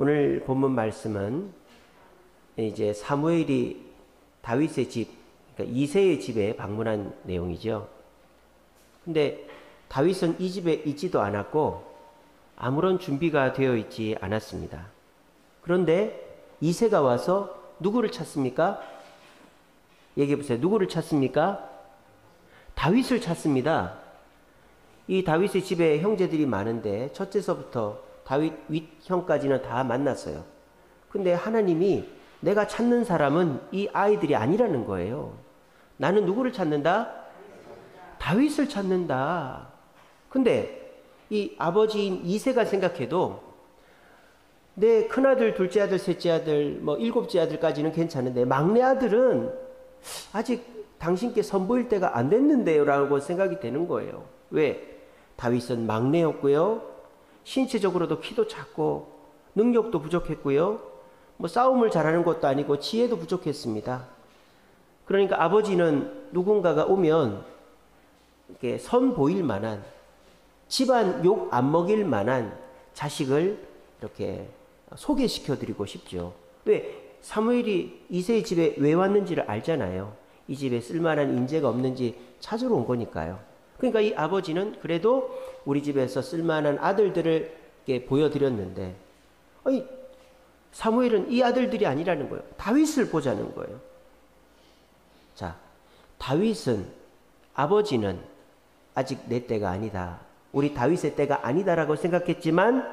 오늘 본문 말씀은 이제 사무엘이 다윗의 집, 그러니까 이새의 집에 방문한 내용이죠. 근데 다윗은 이 집에 있지도 않았고 아무런 준비가 되어 있지 않았습니다. 그런데 이새가 와서 누구를 찾습니까? 얘기해 보세요. 누구를 찾습니까? 다윗을 찾습니다. 이 다윗의 집에 형제들이 많은데 첫째서부터 다윗 윗형까지는 다 만났어요. 근데 하나님이 내가 찾는 사람은 이 아이들이 아니라는 거예요. 나는 누구를 찾는다? 다윗을 찾는다. 근데 이 아버지인 이새가 생각해도 내 큰아들, 둘째 아들, 셋째 아들, 일곱째 아들까지는 괜찮은데 막내 아들은 아직 당신께 선보일 때가 안 됐는데요 라고 생각이 되는 거예요. 왜? 다윗은 막내였고요. 신체적으로도 키도 작고 능력도 부족했고요. 싸움을 잘하는 것도 아니고 지혜도 부족했습니다. 그러니까 아버지는 누군가가 오면 이렇게 선 보일 만한, 집안 욕 안 먹일 만한 자식을 이렇게 소개시켜드리고 싶죠. 왜? 사무엘이 이새의 집에 왜 왔는지를 알잖아요. 이 집에 쓸만한 인재가 없는지 찾으러 온 거니까요. 그러니까 이 아버지는 그래도 우리 집에서 쓸만한 아들들을 이렇게 보여드렸는데, 사무엘은 이 아들들이 아니라는 거예요. 다윗을 보자는 거예요. 자, 다윗은, 아버지는 아직 내 때가 아니다, 우리 다윗의 때가 아니다라고 생각했지만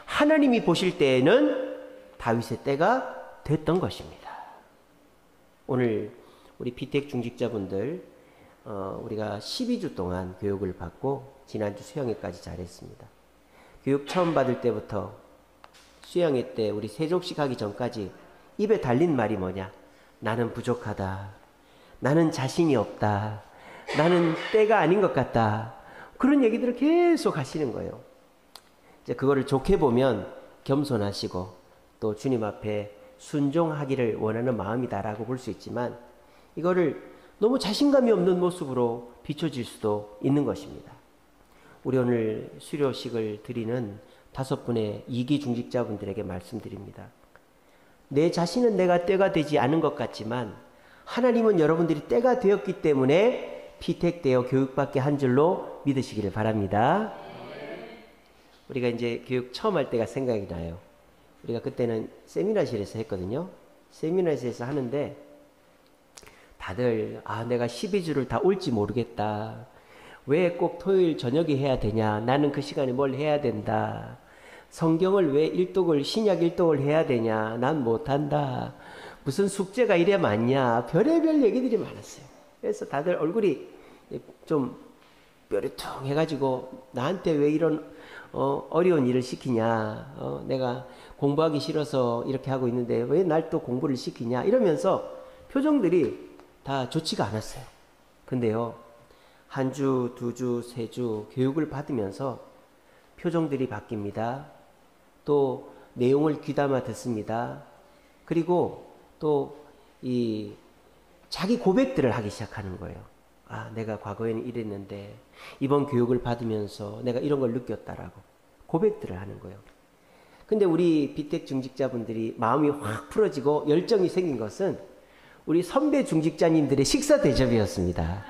하나님이 보실 때에는 다윗의 때가 됐던 것입니다. 오늘 우리 피택 중직자분들 우리가 12주 동안 교육을 받고 지난주 수양회까지 잘했습니다. 교육 처음 받을 때부터 수양회 때 우리 세족식 하기 전까지 입에 달린 말이 뭐냐? 나는 부족하다. 나는 자신이 없다. 나는 때가 아닌 것 같다. 그런 얘기들을 계속 하시는 거예요. 이제 그거를 좋게 보면 겸손하시고 또 주님 앞에 순종하기를 원하는 마음이다라고 볼 수 있지만, 이거를 너무 자신감이 없는 모습으로 비춰질 수도 있는 것입니다. 우리 오늘 수료식을 드리는 5분의 2기 중직자분들에게 말씀드립니다. 내 자신은 내가 때가 되지 않은 것 같지만 하나님은 여러분들이 때가 되었기 때문에 피택되어 교육받게 한 줄로 믿으시기를 바랍니다. 우리가 이제 교육 처음 할 때가 생각이 나요. 우리가 그때는 세미나실에서 했거든요. 세미나실에서 하는데 다들 내가 12주를 다 올지 모르겠다. 왜 꼭 토요일 저녁에 해야 되냐. 나는 그 시간에 뭘 해야 된다. 성경을 왜 신약 일독을 해야 되냐. 난 못한다. 무슨 숙제가 이래 많냐. 별의별 얘기들이 많았어요. 그래서 다들 얼굴이 좀 뾰루퉁 해가지고 나한테 왜 이런 어려운 일을 시키냐. 내가 공부하기 싫어서 이렇게 하고 있는데 왜 날 또 공부를 시키냐. 이러면서 표정들이 다 좋지가 않았어요. 근데요, 한 주, 2주, 3주 교육을 받으면서 표정들이 바뀝니다. 또 내용을 귀담아 듣습니다. 그리고 또 이 자기 고백들을 하기 시작하는 거예요. 내가 과거에는 이랬는데 이번 교육을 받으면서 내가 이런 걸 느꼈다라고 고백들을 하는 거예요. 근데 우리 비택 중직자분들이 마음이 확 풀어지고 열정이 생긴 것은 우리 선배 중직자님들의 식사 대접이었습니다.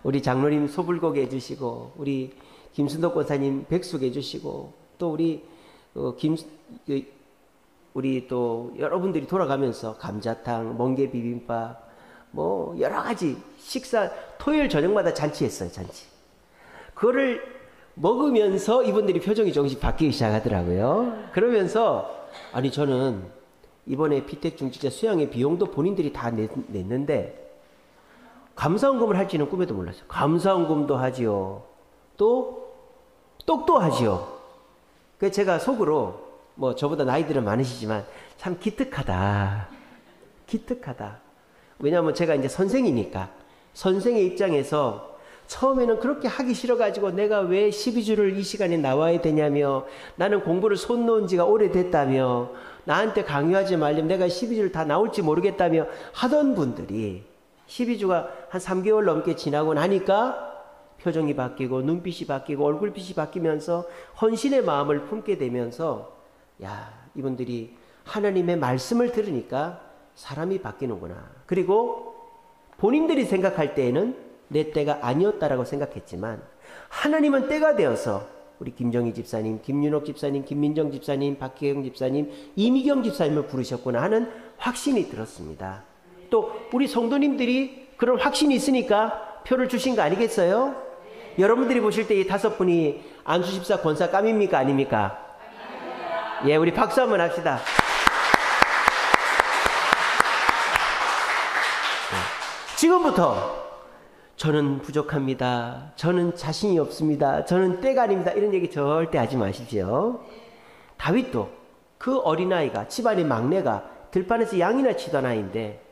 우리 장로님 소불고기 해주시고, 우리 김순덕 권사님 백숙 해주시고, 또 우리 또 여러분들이 돌아가면서 감자탕, 멍게 비빔밥, 여러 가지 식사, 토요일 저녁마다 잔치했어요, 잔치. 그거를 먹으면서 이분들이 표정이 조금씩 바뀌기 시작하더라고요. 그러면서, 저는 이번에 피택 중직자 수양의 비용도 본인들이 다 냈는데 감사헌금을 할지는 꿈에도 몰랐어요. 감사헌금도 하지요. 또 똑도 하지요. 그래서 제가 속으로 저보다 나이들은 많으시지만 참 기특하다. 기특하다. 왜냐하면 제가 이제 선생이니까 선생의 입장에서 처음에는 그렇게 하기 싫어가지고 내가 왜 12주를 이 시간에 나와야 되냐며, 나는 공부를 손 놓은 지가 오래됐다며, 나한테 강요하지 말려면 내가 12주를 다 나올지 모르겠다며 하던 분들이 12주가 한 3개월 넘게 지나고 나니까 표정이 바뀌고 눈빛이 바뀌고 얼굴빛이 바뀌면서 헌신의 마음을 품게 되면서 야, 이분들이 하나님의 말씀을 들으니까 사람이 바뀌는구나. 그리고 본인들이 생각할 때에는 내 때가 아니었다라고 생각했지만 하나님은 때가 되어서 우리 김정희 집사님, 김윤옥 집사님, 김민정 집사님, 박기경 집사님, 이미경 집사님을 부르셨구나 하는 확신이 들었습니다. 또 우리 성도님들이 그런 확신이 있으니까 표를 주신 거 아니겠어요? 여러분들이 보실 때 이 5분이 안수 집사 권사 깜입니까 아닙니까? 예, 우리 박수 한번 합시다. 지금부터 저는 부족합니다. 저는 자신이 없습니다. 저는 때가 아닙니다. 이런 얘기 절대 하지 마십시오. 다윗도 그 어린아이가, 집안의 막내가 들판에서 양이나 치던 아이인데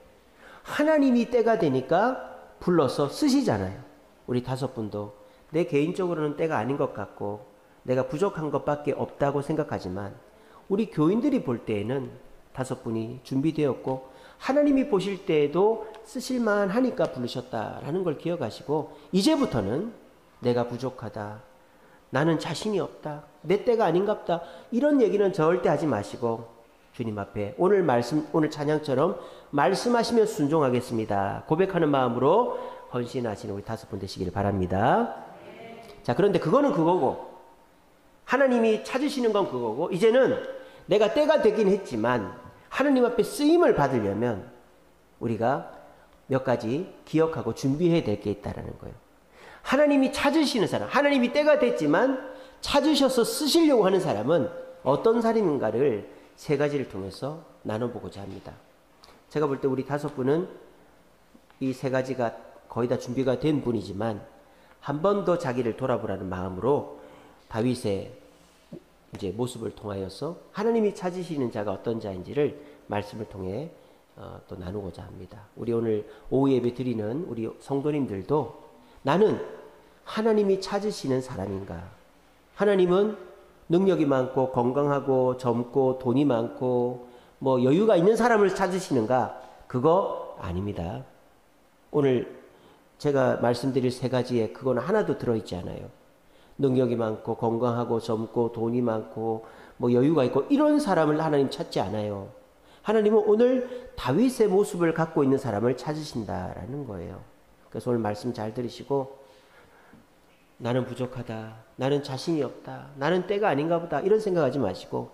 하나님이 때가 되니까 불러서 쓰시잖아요. 우리 5분도 내 개인적으로는 때가 아닌 것 같고 내가 부족한 것밖에 없다고 생각하지만 우리 교인들이 볼 때에는 5분이 준비되었고 하나님이 보실 때에도 쓰실만 하니까 부르셨다라는 걸 기억하시고 이제부터는 내가 부족하다, 나는 자신이 없다, 내 때가 아닌갑다 이런 얘기는 절대 하지 마시고 주님 앞에 오늘 말씀, 오늘 찬양처럼 말씀하시며 순종하겠습니다 고백하는 마음으로 헌신하시는 우리 5분 되시기를 바랍니다. 자, 그런데 그거는 그거고 하나님이 찾으시는 건 그거고 이제는 내가 때가 되긴 했지만 하나님 앞에 쓰임을 받으려면 우리가 몇 가지 기억하고 준비해야 될 게 있다는 거예요. 하나님이 찾으시는 사람, 하나님이 때가 됐지만 찾으셔서 쓰시려고 하는 사람은 어떤 사람인가를 3가지를 통해서 나눠보고자 합니다. 제가 볼 때 우리 5분은 이 3가지가 거의 다 준비가 된 분이지만 한 번 더 자기를 돌아보라는 마음으로 다윗의 이제 모습을 통하여서 하나님이 찾으시는 자가 어떤 자인지를 말씀을 통해 또 나누고자 합니다. 우리 오늘 오후 예배 드리는 우리 성도님들도 나는 하나님이 찾으시는 사람인가? 하나님은 능력이 많고 건강하고 젊고 돈이 많고 뭐 여유가 있는 사람을 찾으시는가? 그거 아닙니다. 오늘 제가 말씀드릴 3가지에 그거는 하나도 들어있지 않아요. 능력이 많고 건강하고 젊고 돈이 많고 뭐 여유가 있고 이런 사람을 하나님 찾지 않아요. 하나님은 오늘 다윗의 모습을 갖고 있는 사람을 찾으신다라는 거예요. 그래서 오늘 말씀 잘 들으시고 나는 부족하다, 나는 자신이 없다, 나는 때가 아닌가 보다 이런 생각하지 마시고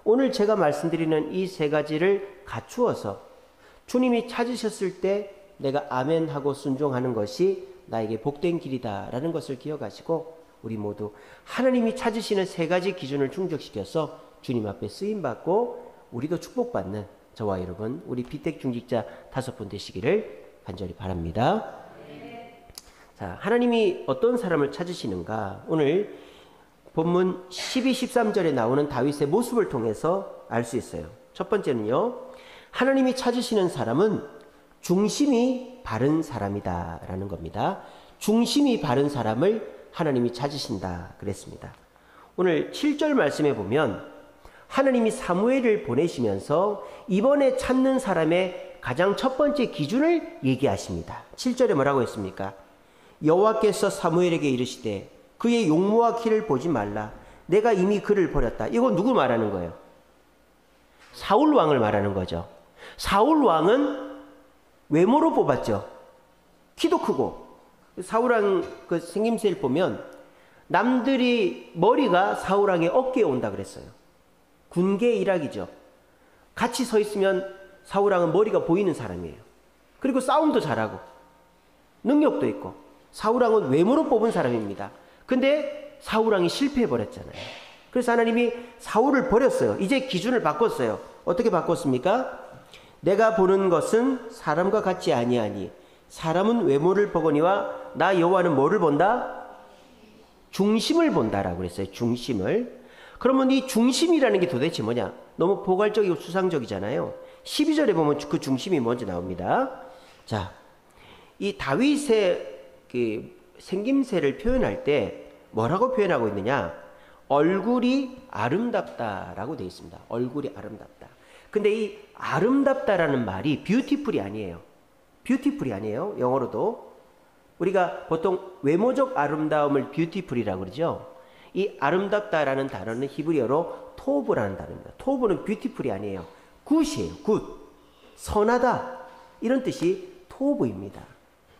오늘 제가 말씀드리는 이 3가지를 갖추어서 주님이 찾으셨을 때 내가 아멘 하고 순종하는 것이 나에게 복된 길이다라는 것을 기억하시고 우리 모두 하나님이 찾으시는 3가지 기준을 충족시켜서 주님 앞에 쓰임받고 우리도 축복받는 저와 여러분 우리 비택 중직자 5분 되시기를 간절히 바랍니다. 자, 하나님이 어떤 사람을 찾으시는가 오늘 본문 12, 13절에 나오는 다윗의 모습을 통해서 알 수 있어요. 첫 번째는요, 하나님이 찾으시는 사람은 중심이 바른 사람이다 라는 겁니다. 중심이 바른 사람을 하나님이 찾으신다 그랬습니다. 오늘 7절 말씀에 보면 하나님이 사무엘을 보내시면서 이번에 찾는 사람의 가장 첫 번째 기준을 얘기하십니다. 7절에 뭐라고 했습니까? 여호와께서 사무엘에게 이르시되 그의 용모와 키를 보지 말라. 내가 이미 그를 버렸다. 이거 누구 말하는 거예요? 사울 왕을 말하는 거죠. 사울 왕은 외모로 뽑았죠. 키도 크고. 사울 왕 그 생김새를 보면 남들이 머리가 사울 왕의 어깨에 온다 그랬어요. 군계 일학이죠. 같이 서 있으면 사울 왕은 머리가 보이는 사람이에요. 그리고 싸움도 잘하고 능력도 있고 사울 왕은 외모로 뽑은 사람입니다. 근데 사울 왕이 실패해 버렸잖아요. 그래서 하나님이 사울을 버렸어요. 이제 기준을 바꿨어요. 어떻게 바꿨습니까? 내가 보는 것은 사람과 같지 아니하니 사람은 외모를 보거니와 나 여호와는 뭐를 본다? 중심을 본다라고 그랬어요. 중심을. 그러면 이 중심이라는 게 도대체 뭐냐? 너무 포괄적이고 수상적이잖아요. 12절에 보면 그 중심이 먼저 나옵니다. 자, 이 다윗의 그 생김새를 표현할 때 뭐라고 표현하고 있느냐? 얼굴이 아름답다라고 되어 있습니다. 얼굴이 아름답다. 근데 이 아름답다라는 말이 뷰티풀이 아니에요. 뷰티풀이 아니에요. 영어로도. 우리가 보통 외모적 아름다움을 뷰티풀이라고 그러죠. 이 아름답다라는 단어는 히브리어로 토브라는 단어입니다. 토브는 뷰티풀이 아니에요. 굿이에요. 굿. 선하다. 이런 뜻이 토브입니다.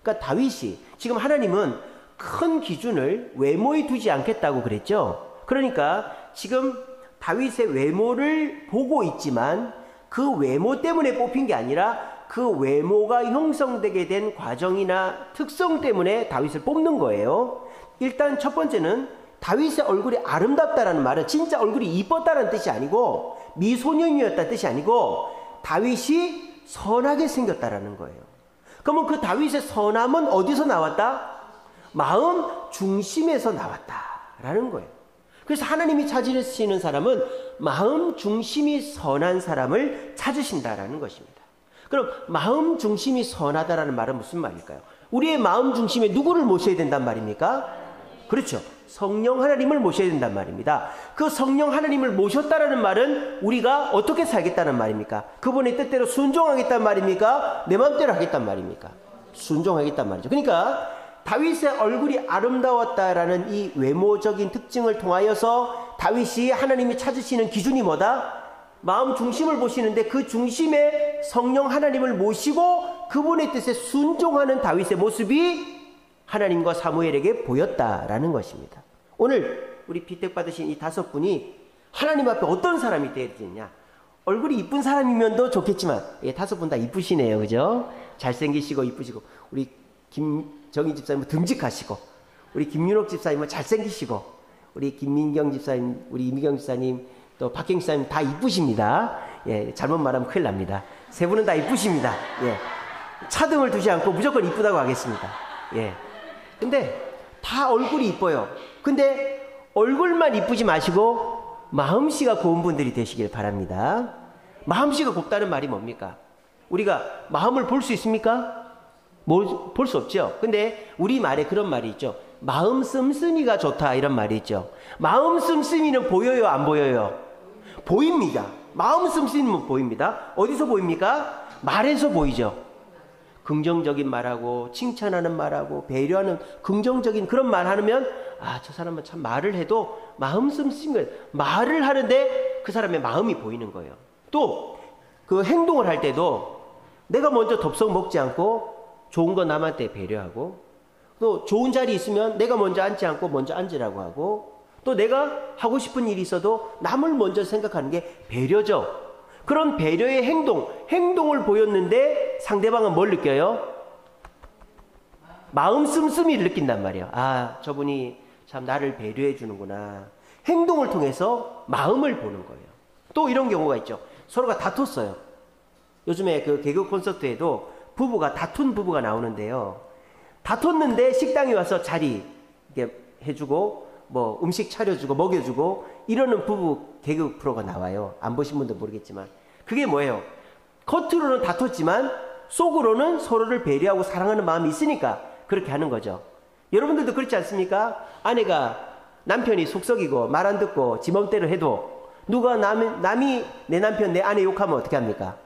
그러니까 다윗이 지금 하나님은 큰 기준을 외모에 두지 않겠다고 그랬죠. 그러니까 지금 다윗의 외모를 보고 있지만 그 외모 때문에 뽑힌 게 아니라 그 외모가 형성되게 된 과정이나 특성 때문에 다윗을 뽑는 거예요. 일단 첫 번째는 다윗의 얼굴이 아름답다라는 말은 진짜 얼굴이 이뻤다는 뜻이 아니고 미소년이었다는 뜻이 아니고 다윗이 선하게 생겼다라는 거예요. 그러면 그 다윗의 선함은 어디서 나왔다? 마음 중심에서 나왔다라는 거예요. 그래서 하나님이 찾으시는 사람은 마음 중심이 선한 사람을 찾으신다라는 것입니다. 그럼 마음 중심이 선하다라는 말은 무슨 말일까요? 우리의 마음 중심에 누구를 모셔야 된단 말입니까? 그렇죠. 성령 하나님을 모셔야 된단 말입니다. 그 성령 하나님을 모셨다라는 말은 우리가 어떻게 살겠다는 말입니까? 그분의 뜻대로 순종하겠다는 말입니까? 내 마음대로 하겠다는 말입니까? 순종하겠다는 말이죠. 그러니까 다윗의 얼굴이 아름다웠다라는 이 외모적인 특징을 통하여서 다윗이 하나님이 찾으시는 기준이 뭐다? 마음 중심을 보시는데 그 중심에 성령 하나님을 모시고 그분의 뜻에 순종하는 다윗의 모습이 하나님과 사무엘에게 보였다라는 것입니다. 오늘 우리 비택 받으신 이 5분이 하나님 앞에 어떤 사람이 되어야 되느냐? 얼굴이 이쁜 사람이면 더 좋겠지만 5분 다 이쁘시네요. 그죠? 잘생기시고 이쁘시고 우리 김정희 집사님은 듬직하시고 우리 김윤옥 집사님은 잘생기시고 우리 김민경 집사님, 우리 이미경 집사님 또 박경 집사님 다 이쁘십니다. 예, 잘못 말하면 큰일 납니다. 세 분은 다 이쁘십니다. 예, 차등을 두지 않고 무조건 이쁘다고 하겠습니다. 예. 근데 다 얼굴이 이뻐요. 근데 얼굴만 이쁘지 마시고 마음씨가 고운 분들이 되시길 바랍니다. 마음씨가 곱다는 말이 뭡니까? 우리가 마음을 볼 수 있습니까? 볼 수 없죠. 근데 우리 말에 그런 말이 있죠. 마음 씀씀이가 좋다 이런 말이 있죠. 마음 씀씀이는 보여요, 안 보여요? 보입니다. 마음 씀씀이는 보입니다. 어디서 보입니까? 말에서 보이죠. 긍정적인 말하고 칭찬하는 말하고 배려하는 긍정적인 그런 말 하면 저 사람은 참 말을 해도 마음 씀씀인 거예요. 말을 하는데 그 사람의 마음이 보이는 거예요. 또 그 행동을 할 때도 내가 먼저 덥석 먹지 않고 좋은 거 남한테 배려하고 또 좋은 자리 있으면 내가 먼저 앉지 않고 먼저 앉으라고 하고 또 내가 하고 싶은 일이 있어도 남을 먼저 생각하는 게 배려죠. 그런 배려의 행동을 보였는데 상대방은 뭘 느껴요? 마음 씀씀이를 느낀단 말이에요. 저분이 참 나를 배려해 주는구나. 행동을 통해서 마음을 보는 거예요. 또 이런 경우가 있죠. 서로가 다퉜어요. 요즘에 그 개그 콘서트에도 다툰 부부가 나오는데요. 다퉜는데 식당에 와서 자리 이렇게 해주고 뭐 음식 차려주고 먹여주고 이러는 부부 개그 프로가 나와요. 안 보신 분도 모르겠지만 그게 뭐예요? 겉으로는 다퉜지만 속으로는 서로를 배려하고 사랑하는 마음이 있으니까 그렇게 하는 거죠. 여러분들도 그렇지 않습니까? 아내가 남편이 속썩이고 말 안 듣고 지 맘대로 해도 누가 남이 내 남편 내 아내 욕하면 어떻게 합니까?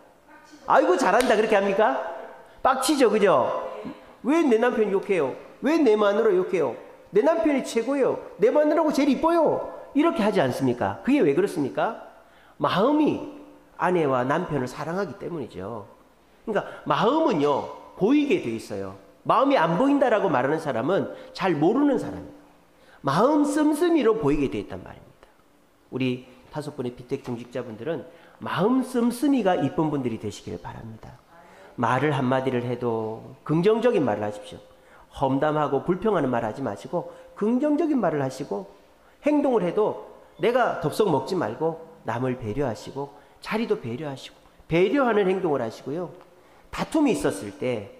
아이고 잘한다 그렇게 합니까? 빡치죠. 그죠? 왜 내 남편 욕해요? 왜 내 마누라 욕해요? 내 남편이 최고예요. 내 마누라고 제일 이뻐요. 이렇게 하지 않습니까? 그게 왜 그렇습니까? 마음이 아내와 남편을 사랑하기 때문이죠. 그러니까 마음은요 보이게 돼 있어요. 마음이 안 보인다라고 말하는 사람은 잘 모르는 사람이에요. 마음 씀씀이로 보이게 돼 있단 말입니다. 우리 5분의 비택 중직자분들은 마음 씀씀이가 이쁜 분들이 되시기를 바랍니다. 말을 한마디를 해도 긍정적인 말을 하십시오. 험담하고 불평하는 말 하지 마시고 긍정적인 말을 하시고 행동을 해도 내가 덥석 먹지 말고 남을 배려하시고 자리도 배려하시고 배려하는 행동을 하시고요. 다툼이 있었을 때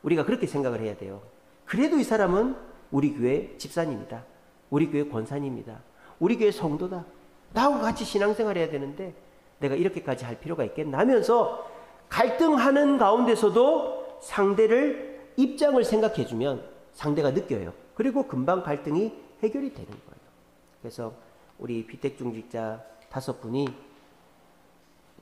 우리가 그렇게 생각을 해야 돼요. 그래도 이 사람은 우리 교회 집사님이다. 우리 교회 권사님이다. 우리 교회 성도다. 나하고 같이 신앙생활 해야 되는데 내가 이렇게까지 할 필요가 있겠나 하면서 갈등하는 가운데서도 상대를 입장을 생각해주면 상대가 느껴요. 그리고 금방 갈등이 해결이 되는 거예요. 그래서 우리 비택중직자 5분이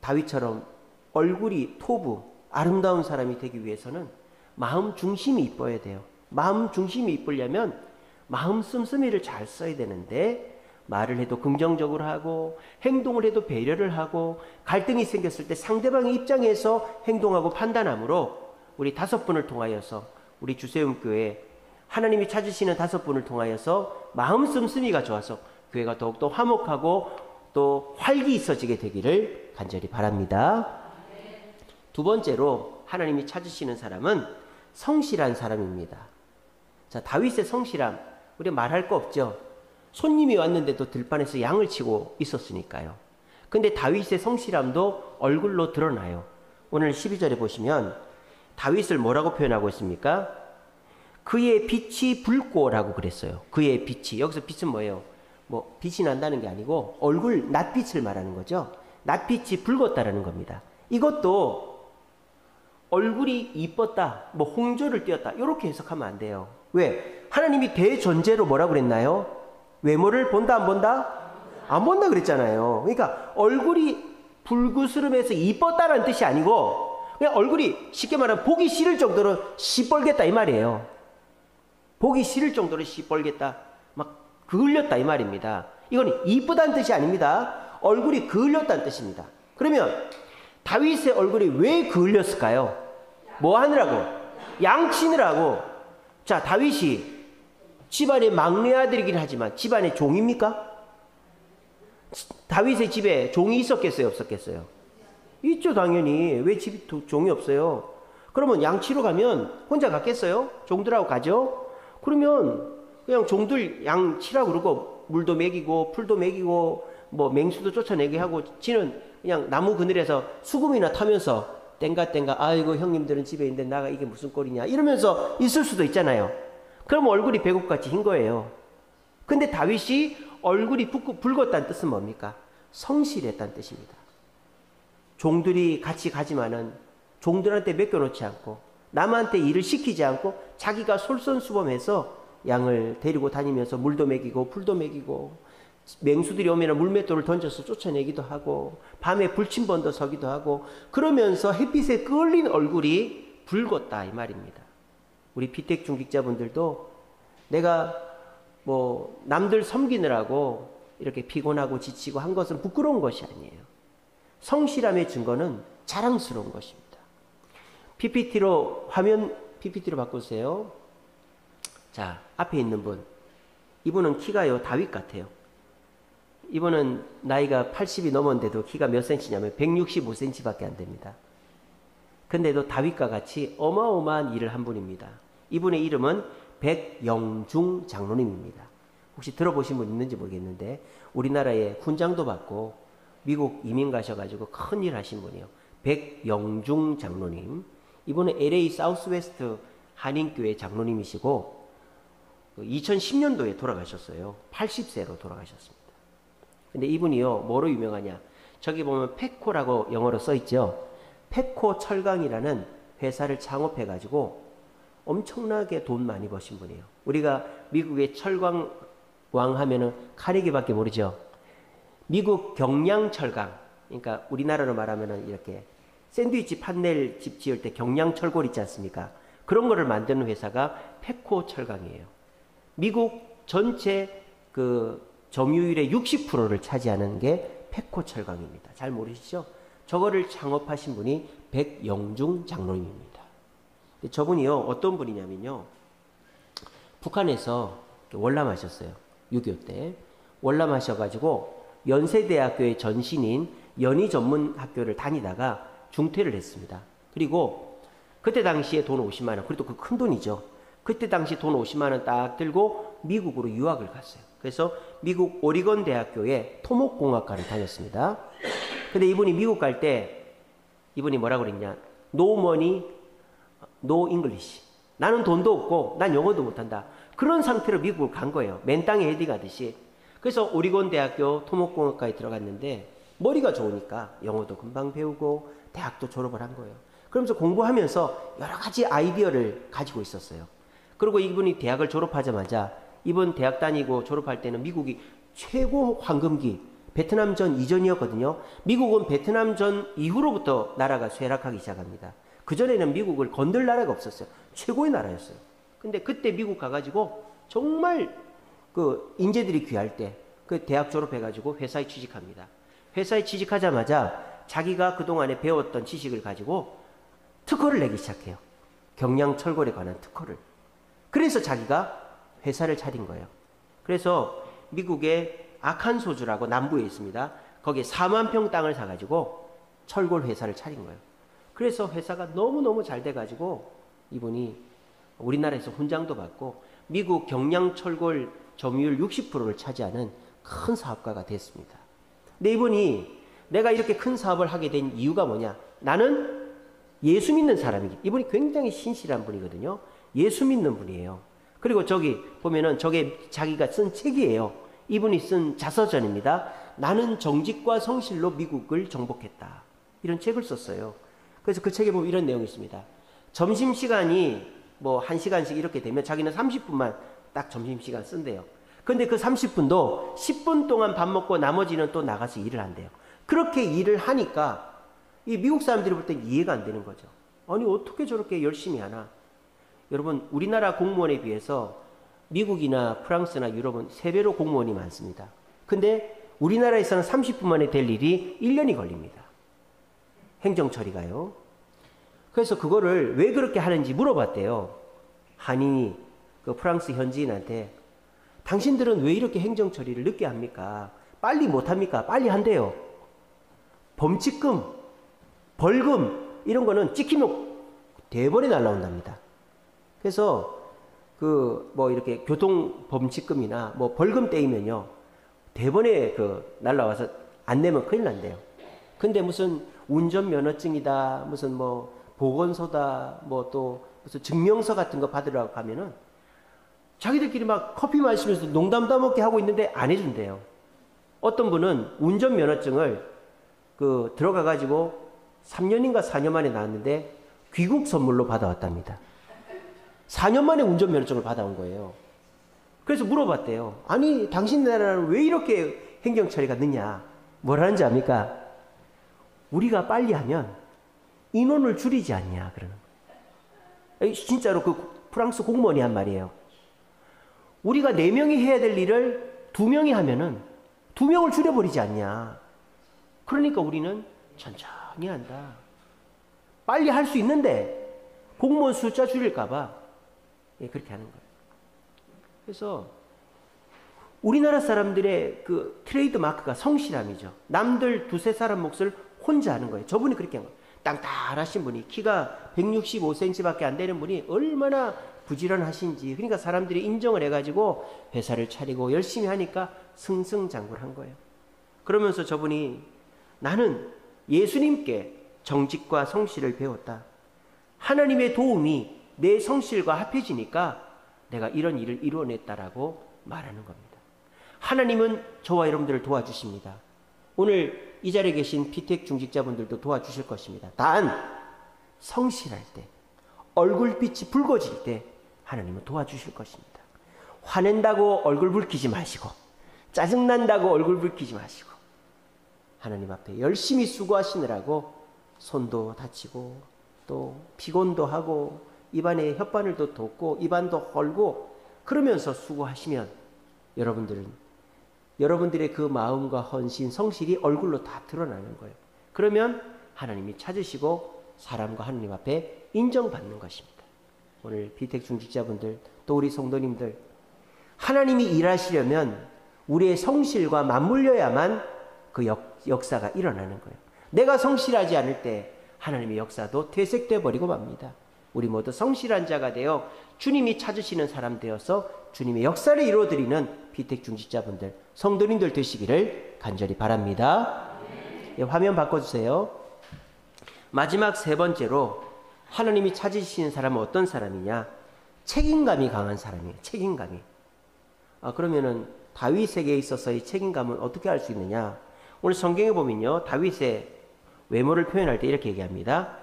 다윗처럼 얼굴이 토부 아름다운 사람이 되기 위해서는 마음 중심이 이뻐야 돼요. 마음 중심이 이쁘려면 마음 씀씀이를 잘 써야 되는데 말을 해도 긍정적으로 하고 행동을 해도 배려를 하고 갈등이 생겼을 때 상대방의 입장에서 행동하고 판단함으로 우리 5분을 통하여서 우리 주세움교회 하나님이 찾으시는 5분을 통하여서 마음 씀씀이가 좋아서 교회가 더욱더 화목하고 또 활기 있어지게 되기를 간절히 바랍니다. 두 번째로 하나님이 찾으시는 사람은 성실한 사람입니다. 자, 다윗의 성실함, 우리 말할 거 없죠. 손님이 왔는데도 들판에서 양을 치고 있었으니까요. 근데 다윗의 성실함도 얼굴로 드러나요. 오늘 12절에 보시면 다윗을 뭐라고 표현하고 있습니까? 그의 빛이 붉고라고 그랬어요. 그의 빛이. 여기서 빛은 뭐예요? 뭐 빛이 난다는 게 아니고 얼굴 낯빛을 말하는 거죠. 낯빛이 붉었다라는 겁니다. 이것도 얼굴이 이뻤다, 뭐 홍조를 띄었다 이렇게 해석하면 안 돼요. 왜? 하나님이 대전제로 뭐라고 그랬나요? 외모를 본다 안 본다? 안 본다 그랬잖아요. 그러니까 얼굴이 붉으스름해서 이뻤다라는 뜻이 아니고 그냥 얼굴이 쉽게 말하면 보기 싫을 정도로 시뻘겠다 이 말이에요. 보기 싫을 정도로 시뻘겠다, 막 그을렸다 이 말입니다. 이건 이쁘다는 뜻이 아닙니다. 얼굴이 그을렸다는 뜻입니다. 그러면 다윗의 얼굴이 왜 그을렸을까요? 뭐 하느라고? 양 치느라고. 자, 다윗이 집안의 막내 아들이긴 하지만 집안의 종입니까? 다윗의 집에 종이 있었겠어요? 없었겠어요? 있죠, 당연히. 왜 집에 종이 없어요? 그러면 양치러 가면 혼자 갔겠어요? 종들하고 가죠? 그러면 그냥 종들 양 치라고 그러고 물도 먹이고 풀도 먹이고 뭐 맹수도 쫓아내게 하고 지는 그냥 나무 그늘에서 수금이나 타면서 땡가땡가 아이고 형님들은 집에 있는데 나가 이게 무슨 꼴이냐 이러면서 있을 수도 있잖아요. 그럼 얼굴이 배꼽같이 흰 거예요. 근데 다윗이 얼굴이 붉었다는 뜻은 뭡니까? 성실했다는 뜻입니다. 종들이 같이 가지만은 종들한테 맡겨놓지 않고 남한테 일을 시키지 않고 자기가 솔선수범해서 양을 데리고 다니면서 물도 먹이고 풀도 먹이고 맹수들이 오면 물맷돌을 던져서 쫓아내기도 하고 밤에 불침번도 서기도 하고 그러면서 햇빛에 끌린 얼굴이 붉었다 이 말입니다. 우리 비택 중직자분들도 내가 뭐 남들 섬기느라고 이렇게 피곤하고 지치고 한 것은 부끄러운 것이 아니에요. 성실함의 증거는 자랑스러운 것입니다. PPT로 화면 PPT로 바꾸세요. 자, 앞에 있는 분, 이분은 키가요 다윗 같아요. 이분은 나이가 80이 넘었는데도 키가 몇 cm냐면 165cm밖에 안 됩니다. 근데도 다윗과 같이 어마어마한 일을 한 분입니다. 이분의 이름은 백영중 장로님입니다. 혹시 들어보신 분 있는지 모르겠는데 우리나라에 훈장도 받고 미국 이민 가셔가지고 큰일 하신 분이에요. 백영중 장로님. 이분은 LA 사우스웨스트 한인교회 장로님이시고 2010년도에 돌아가셨어요. 80세로 돌아가셨습니다. 근데 이분이요 뭐로 유명하냐, 저기 보면 페코라고 영어로 써있죠. 페코 철강이라는 회사를 창업해가지고 엄청나게 돈 많이 버신 분이에요. 우리가 미국의 철강 왕 하면은 카네기밖에 모르죠. 미국 경량철강, 그러니까 우리나라로 말하면은 이렇게 샌드위치 판넬 집 지을 때 경량철골 있지 않습니까? 그런 거를 만드는 회사가 페코 철강이에요. 미국 전체 그 점유율의 60%를 차지하는 게 페코 철강입니다. 잘 모르시죠? 저거를 창업하신 분이 백영중 장로님입니다. 저분이요 어떤 분이냐면요, 북한에서 월남하셨어요. 6.25 때 월남하셔가지고 연세대학교의 전신인 연희전문학교를 다니다가 중퇴를 했습니다. 그리고 그때 당시에 돈 50만 원, 그래도 그 큰 돈이죠. 그때 당시 돈 50만 원 딱 들고 미국으로 유학을 갔어요. 그래서 미국 오리건 대학교에 토목공학과를 다녔습니다. 근데 이분이 미국 갈 때 이분이 뭐라고 그랬냐, No money, no English. 나는 돈도 없고 난 영어도 못한다. 그런 상태로 미국을 간 거예요. 맨 땅에 헤딩 하듯이. 그래서 오리건 대학교 토목공학과에 들어갔는데 머리가 좋으니까 영어도 금방 배우고 대학도 졸업을 한 거예요. 그러면서 공부하면서 여러 가지 아이디어를 가지고 있었어요. 그리고 이분이 대학을 졸업하자마자 이번 대학 다니고 졸업할 때는 미국이 최고 황금기, 베트남전 이전이었거든요. 미국은 베트남전 이후로부터 나라가 쇠락하기 시작합니다. 그전에는 미국을 건들 나라가 없었어요. 최고의 나라였어요. 근데 그때 미국 가가지고 정말 그 인재들이 귀할 때 그 대학 졸업해가지고 회사에 취직합니다. 회사에 취직하자마자 자기가 그동안에 배웠던 지식을 가지고 특허를 내기 시작해요. 경량철골에 관한 특허를. 그래서 자기가 회사를 차린 거예요. 그래서 미국의 아칸소주라고 남부에 있습니다. 거기에 4만 평 땅을 사가지고 철골 회사를 차린 거예요. 그래서 회사가 너무너무 잘 돼가지고 이분이 우리나라에서 훈장도 받고 미국 경량철골 점유율 60%를 차지하는 큰 사업가가 됐습니다. 근데 이분이 내가 이렇게 큰 사업을 하게 된 이유가 뭐냐? 나는 예수 믿는 사람이기. 이분이 굉장히 신실한 분이거든요. 예수 믿는 분이에요. 그리고 저기 보면은 저게 자기가 쓴 책이에요. 이분이 쓴 자서전입니다. 나는 정직과 성실로 미국을 정복했다. 이런 책을 썼어요. 그래서 그 책에 보면 이런 내용이 있습니다. 점심시간이 뭐 1시간씩 이렇게 되면 자기는 30분만 딱 점심시간 쓴대요. 근데 그 30분도 10분 동안 밥 먹고 나머지는 또 나가서 일을 한대요. 그렇게 일을 하니까 이 미국 사람들이 볼 땐 이해가 안 되는 거죠. 아니 어떻게 저렇게 열심히 하나? 여러분 우리나라 공무원에 비해서 미국이나 프랑스나 유럽은 3배로 공무원이 많습니다. 근데 우리나라에서는 30분 만에 될 일이 1년이 걸립니다. 행정처리가요. 그래서 그거를 왜 그렇게 하는지 물어봤대요. 한인이 그 프랑스 현지인한테 당신들은 왜 이렇게 행정처리를 늦게 합니까? 빨리 못합니까? 빨리 한대요. 범칙금, 벌금 이런 거는 찍히면 대번에 날라온답니다. 그래서 그 뭐 이렇게 교통 범칙금이나 뭐 벌금 떼이면요 대번에 그 날라와서 안 내면 큰일 난대요. 근데 무슨 운전면허증이다, 무슨 뭐 보건소다, 뭐 또 무슨 증명서 같은 거 받으러 가면은 자기들끼리 막 커피 마시면서 농담 따먹게 하고 있는데 안 해준대요. 어떤 분은 운전면허증을 그 들어가가지고 3년인가 4년 만에 나왔는데 귀국 선물로 받아왔답니다. 4년 만에 운전면허증을 받아온 거예요. 그래서 물어봤대요. 아니 당신 나라는 왜 이렇게 행정처리가 늦냐? 뭐라는지 압니까? 우리가 빨리 하면 인원을 줄이지 않냐 그러는 거예요. 진짜로 그 프랑스 공무원이 한 말이에요. 우리가 4명이 해야 될 일을 2명이 하면은 2명을 줄여버리지 않냐. 그러니까 우리는 천천히 한다. 빨리 할 수 있는데 공무원 숫자 줄일까봐 그렇게 하는 거예요. 그래서 우리나라 사람들의 그 트레이드 마크가 성실함이죠. 남들 2-3사람 몫을 혼자 하는 거예요. 저분이 그렇게 한 거예요. 땅땅하신 분이 키가 165cm밖에 안 되는 분이 얼마나 부지런하신지. 그러니까 사람들이 인정을 해가지고 회사를 차리고 열심히 하니까 승승장구한 거예요. 그러면서 저분이 나는 예수님께 정직과 성실을 배웠다. 하나님의 도움이 내 성실과 합해지니까 내가 이런 일을 이뤄냈다라고 말하는 겁니다. 하나님은 저와 여러분들을 도와주십니다. 오늘 이 자리에 계신 피택 중직자분들도 도와주실 것입니다. 단 성실할 때, 얼굴빛이 붉어질 때 하나님은 도와주실 것입니다. 화낸다고 얼굴 붉히지 마시고, 짜증난다고 얼굴 붉히지 마시고, 하나님 앞에 열심히 수고하시느라고 손도 다치고 또 피곤도 하고 입안에 혓바늘도 돋고 입안도 헐고 그러면서 수고하시면 여러분들의 그 마음과 헌신, 성실이 얼굴로 다 드러나는 거예요. 그러면 하나님이 찾으시고 사람과 하나님 앞에 인정받는 것입니다. 오늘 비택 중직자분들 또 우리 성도님들, 하나님이 일하시려면 우리의 성실과 맞물려야만 그 역사가 일어나는 거예요. 내가 성실하지 않을 때 하나님의 역사도 퇴색돼 버리고 맙니다. 우리 모두 성실한 자가 되어 주님이 찾으시는 사람 되어서 주님의 역사를 이루어드리는 비택 중직자분들, 성도님들 되시기를 간절히 바랍니다. 예, 화면 바꿔주세요. 마지막 3번째로 하나님이 찾으시는 사람은 어떤 사람이냐? 책임감이 강한 사람이에요. 책임감이. 그러면은 다윗에게 있어서의 책임감은 어떻게 알 수 있느냐? 오늘 성경에 보면요, 다윗의 외모를 표현할 때 이렇게 얘기합니다.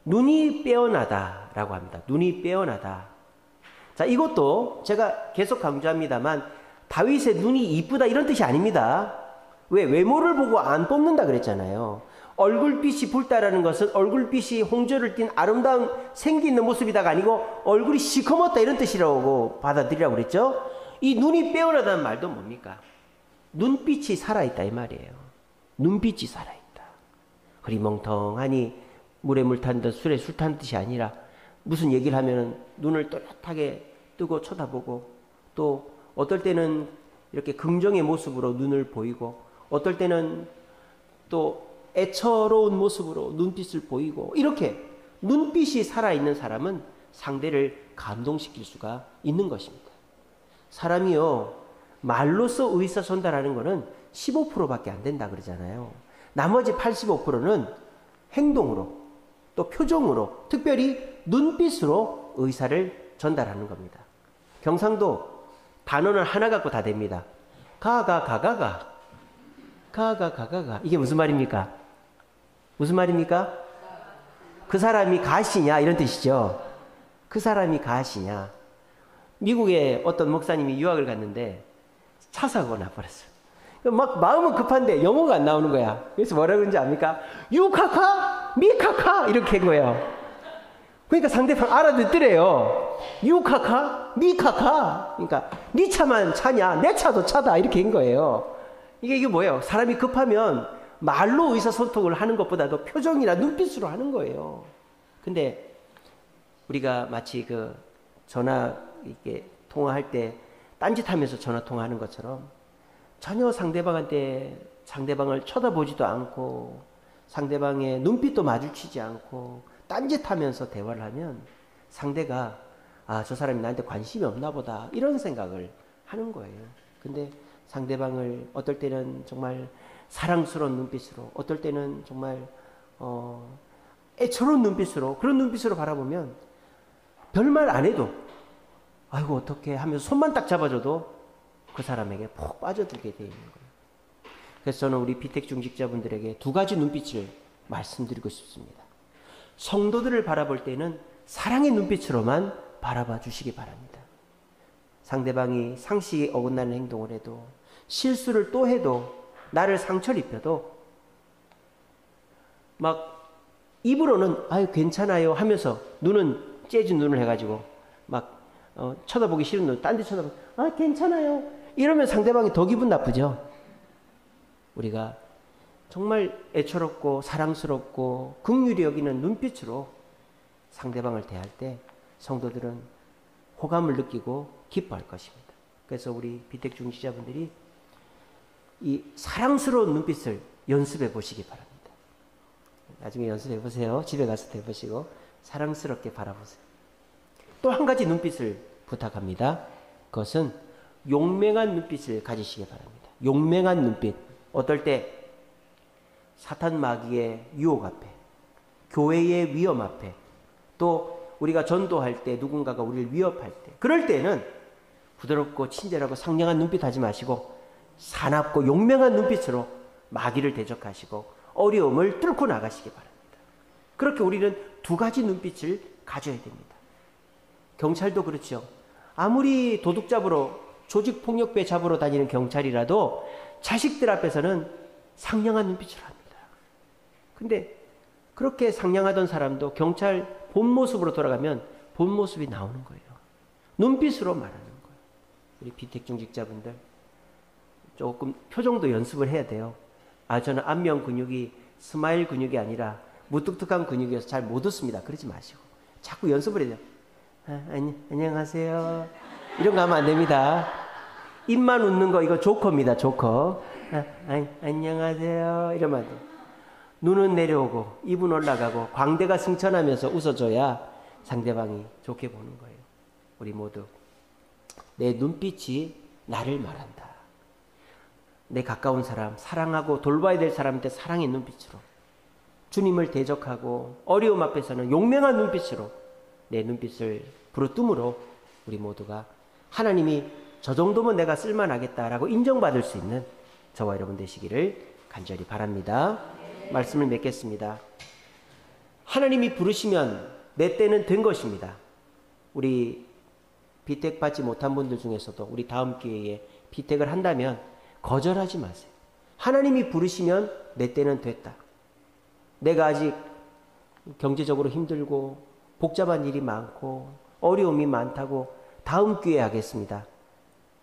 눈이 빼어나다라고 합니다. 눈이 빼어나다. 자, 이것도 제가 계속 강조합니다만 다윗의 눈이 이쁘다 이런 뜻이 아닙니다. 왜? 외모를 보고 안 뽑는다 그랬잖아요. 얼굴빛이 붉다라는 것은 얼굴빛이 홍조를 띤 아름다운 생기 있는 모습이다가 아니고 얼굴이 시커멓다 이런 뜻이라고 받아들이라고 그랬죠. 이 눈이 빼어나다는 말도 뭡니까? 눈빛이 살아있다 이 말이에요. 눈빛이 살아있다. 흐리멍텅하니 물에 물 탄 듯 술에 술 탄 뜻이 아니라 무슨 얘기를 하면 눈을 또렷하게 뜨고 쳐다보고 또 어떨 때는 이렇게 긍정의 모습으로 눈을 보이고 어떨 때는 또 애처로운 모습으로 눈빛을 보이고 이렇게 눈빛이 살아있는 사람은 상대를 감동시킬 수가 있는 것입니다. 사람이요 말로써 의사 전달하는 것은 15%밖에 안 된다 그러잖아요. 나머지 85%는 행동으로 또 표정으로 특별히 눈빛으로 의사를 전달하는 겁니다. 경상도 단어는 하나 갖고 다 됩니다. 가가 이게 무슨 말입니까? 무슨 말입니까? 그 사람이 가시냐 이런 뜻이죠. 그 사람이 가시냐. 미국에 어떤 목사님이 유학을 갔는데 차 사고가 나버렸어요. 막 마음은 급한데 영어가 안 나오는 거야. 그래서 뭐라 그런지 압니까? 유카카 미카카 이렇게 한 거예요. 그러니까 상대방 알아듣더래요. 유카카 미카카. 그러니까 네 차만 차냐 내 차도 차다 이렇게 한 거예요. 이게 뭐예요? 사람이 급하면 말로 의사소통을 하는 것보다도 표정이나 눈빛으로 하는 거예요. 근데 우리가 마치 그 전화 이렇게 통화할 때 딴짓하면서 전화 통화하는 것처럼 전혀 상대방을 쳐다보지도 않고 상대방의 눈빛도 마주치지 않고 딴짓하면서 대화를 하면 상대가 저 사람이 나한테 관심이 없나 보다 이런 생각을 하는 거예요. 근데 상대방을 어떨 때는 정말 사랑스러운 눈빛으로 어떨 때는 정말 애처로운 눈빛으로 그런 눈빛으로 바라보면 별말 안 해도 아이고 어떻게 하면서 손만 딱 잡아줘도 그 사람에게 푹 빠져들게 되어 있는 거예요. 그래서 저는 우리 비택 중직자분들에게 두 가지 눈빛을 말씀드리고 싶습니다. 성도들을 바라볼 때는 사랑의 눈빛으로만 바라봐 주시기 바랍니다. 상대방이 상식에 어긋나는 행동을 해도 실수를 또 해도 나를 상처를 입혀도 막 입으로는 아유 괜찮아요 하면서 눈은 째진 눈을 해가지고 막 쳐다보기 싫은 눈 딴 데 쳐다보고 괜찮아요 이러면 상대방이 더 기분 나쁘죠. 우리가 정말 애처롭고 사랑스럽고 긍휼히 여기는 눈빛으로 상대방을 대할 때 성도들은 호감을 느끼고 기뻐할 것입니다. 그래서 우리 비택 중지자분들이 이 사랑스러운 눈빛을 연습해 보시기 바랍니다. 나중에 연습해 보세요. 집에 가서 해보시고 사랑스럽게 바라보세요. 또 한 가지 눈빛을 부탁합니다. 그것은 용맹한 눈빛을 가지시기 바랍니다. 용맹한 눈빛. 어떨 때 사탄 마귀의 유혹 앞에, 교회의 위험 앞에, 또 우리가 전도할 때 누군가가 우리를 위협할 때 그럴 때는 부드럽고 친절하고 상냥한 눈빛 하지 마시고 사납고 용맹한 눈빛으로 마귀를 대적하시고 어려움을 뚫고 나가시기 바랍니다. 그렇게 우리는 두 가지 눈빛을 가져야 됩니다. 경찰도 그렇죠. 아무리 도둑 잡으러 조직폭력배 잡으러 다니는 경찰이라도 자식들 앞에서는 상냥한 눈빛을 합니다. 근데 그렇게 상냥하던 사람도 경찰 본 모습으로 돌아가면 본 모습이 나오는 거예요. 눈빛으로 말하는 거예요. 우리 비택 중직자분들 조금 표정도 연습을 해야 돼요. 저는 안면 근육이 스마일 근육이 아니라 무뚝뚝한 근육이어서 잘 못 웃습니다. 그러지 마시고 자꾸 연습을 해야 돼요. 안녕하세요. 이런 거 하면 안 됩니다. 입만 웃는 거 이거 조커입니다. 조커. 안녕하세요. 이러면 안 돼요. 눈은 내려오고 입은 올라가고 광대가 승천하면서 웃어줘야 상대방이 좋게 보는 거예요. 우리 모두 내 눈빛이 나를 말한다. 내 가까운 사람, 사랑하고 돌봐야 될 사람한테 사랑의 눈빛으로 주님을 대적하고 어려움 앞에서는 용맹한 눈빛으로 내 눈빛을 부르뜸으로 우리 모두가 하나님이 저 정도면 내가 쓸만하겠다라고 인정받을 수 있는 저와 여러분 되시기를 간절히 바랍니다. 말씀을 맺겠습니다. 하나님이 부르시면 내 때는 된 것입니다. 우리 비택 받지 못한 분들 중에서도 우리 다음 기회에 비택을 한다면 거절하지 마세요. 하나님이 부르시면 내 때는 됐다. 내가 아직 경제적으로 힘들고 복잡한 일이 많고 어려움이 많다고 다음 기회에 하겠습니다.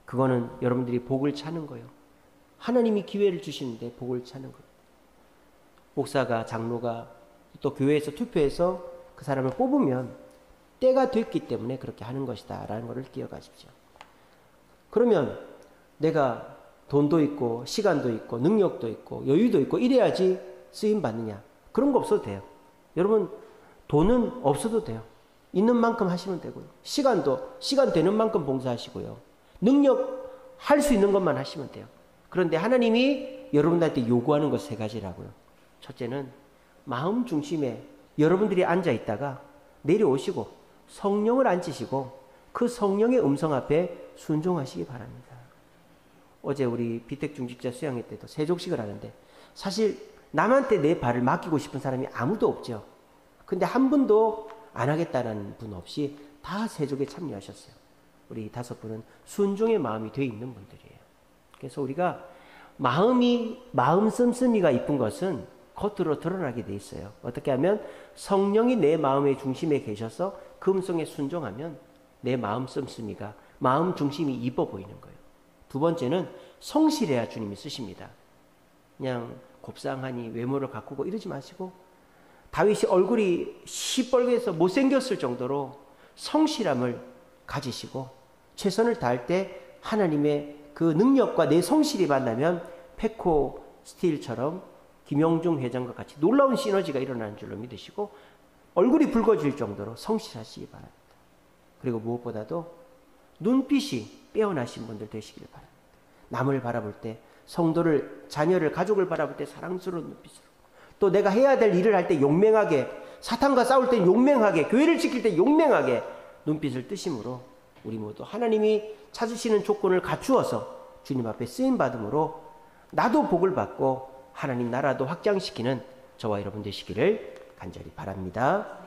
그거는 여러분들이 복을 찾는 거예요. 하나님이 기회를 주시는데 복을 찾는 거예요. 목사가, 장로가 또 교회에서 투표해서 그 사람을 뽑으면 때가 됐기 때문에 그렇게 하는 것이다 라는 것을 기억하십시오. 그러면 내가 돈도 있고 시간도 있고 능력도 있고 여유도 있고 이래야지 쓰임 받느냐? 그런 거 없어도 돼요. 여러분, 돈은 없어도 돼요. 있는 만큼 하시면 되고요. 시간 되는 만큼 봉사하시고요. 능력 할 수 있는 것만 하시면 돼요. 그런데 하나님이 여러분들한테 요구하는 것 세 가지라고요. 첫째는 마음 중심에 여러분들이 앉아 있다가 내려오시고 성령을 앉히시고 그 성령의 음성 앞에 순종하시기 바랍니다. 어제 우리 비택중직자 수양회 때도 세족식을 하는데 사실 남한테 내 발을 맡기고 싶은 사람이 아무도 없죠. 근데 한 분도 안 하겠다는 분 없이 다 세족에 참여하셨어요. 우리 5분은 순종의 마음이 돼 있는 분들이에요. 그래서 우리가 마음 씀씀이가 이쁜 것은 겉으로 드러나게 돼 있어요. 어떻게 하면 성령이 내 마음의 중심에 계셔서 그 음성에 순종하면 내 마음 씀씀이가 마음 중심이 이뻐 보이는 거예요. 두 번째는 성실해야 주님이 쓰십니다. 그냥 곱상하니 외모를 가꾸고 이러지 마시고 다윗이 얼굴이 시뻘개서 못생겼을 정도로 성실함을 가지시고 최선을 다할 때 하나님의 그 능력과 내 성실이 만나면 페코 스틸처럼 김영중 회장과 같이 놀라운 시너지가 일어나는 줄로 믿으시고 얼굴이 붉어질 정도로 성실하시기 바랍니다. 그리고 무엇보다도 눈빛이 빼어나신 분들 되시길 바랍니다. 남을 바라볼 때, 성도를, 자녀를, 가족을 바라볼 때 사랑스러운 눈빛으로, 또 내가 해야 될 일을 할 때 용맹하게, 사탄과 싸울 때 용맹하게, 교회를 지킬 때 용맹하게 눈빛을 뜨심으로 우리 모두 하나님이 찾으시는 조건을 갖추어서 주님 앞에 쓰임받음으로 나도 복을 받고 하나님 나라도 확장시키는 저와 여러분 되시기를 간절히 바랍니다.